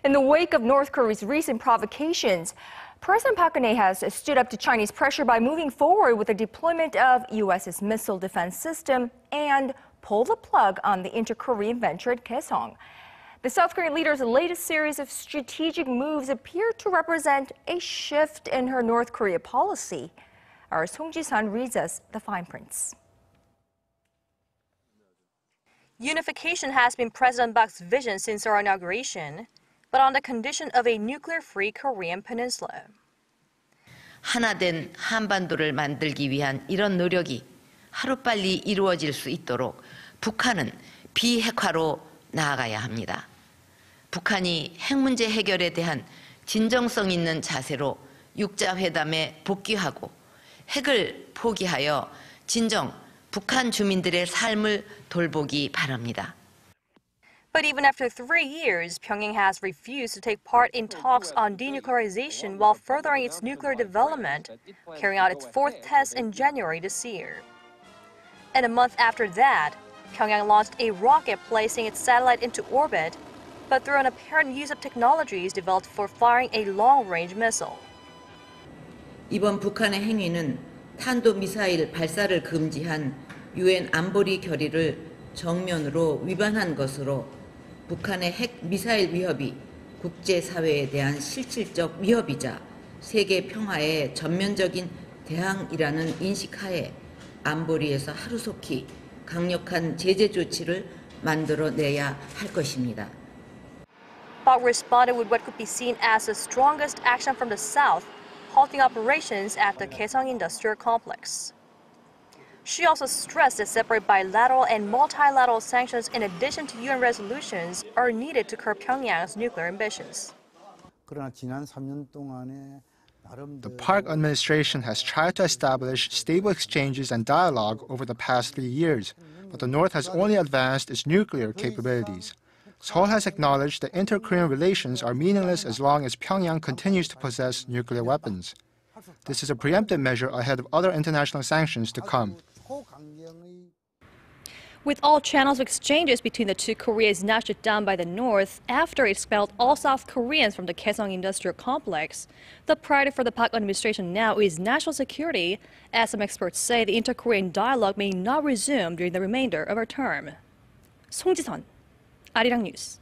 In the wake of North Korea's recent provocations, President Park Geun-hye has stood up to Chinese pressure by moving forward with the deployment of U.S.'s missile defense system and pull the plug on the inter-Korean venture at Kaesong. The South Korean leader's latest series of strategic moves appear to represent a shift in her North Korea policy. Our Song Ji-sun reads us the fine prints. Unification has been President Park's vision since her inauguration, but on the condition of a nuclear-free Korean Peninsula. 하나된 한반도를 만들기 위한 이런 노력이 하루빨리 이루어질 수 있도록 북한은 비핵화로 나아가야 합니다. 북한이 핵 문제 해결에 대한 진정성 있는 자세로 육자회담에 복귀하고 핵을 포기하여 진정 북한 주민들의 삶을 돌보기 바랍니다. But even after 3 years, Pyongyang has refused to take part in talks on denuclearization while furthering its nuclear development, carrying out its 4th test in January this year. And a month after that, Pyongyang launched a rocket placing its satellite into orbit, but through an apparent use of technologies developed for firing a long-range missile. 이번 북한의 행위는 탄도미사일 발사를 금지한 유엔 안보리 결의를 정면으로 위반한 것으로 북한의 핵 미사일 위협이 국제사회에 대한 실질적 위협이자 세계 평화의 전면적인 대항이라는 인식하에 안보리에서 하루속히 강력한 제재 조치를 만들어내야 할 것입니다. Park responded with what could be seen as the strongest action from the South, halting operations at the Kaesong industrial complex. She also stressed that separate bilateral and multilateral sanctions in addition to UN resolutions are needed to curb Pyongyang's nuclear ambitions. The Park administration has tried to establish stable exchanges and dialogue over the past 3 years, but the North has only advanced its nuclear capabilities. Seoul has acknowledged that inter-Korean relations are meaningless as long as Pyongyang continues to possess nuclear weapons. This is a preemptive measure ahead of other international sanctions to come. With all channels of exchanges between the two Koreas now shut down by the North after it expelled all South Koreans from the Kaesong industrial complex, the priority for the Park administration now is national security, as some experts say the inter-Korean dialogue may not resume during the remainder of her term. Song Ji-sun, Arirang News.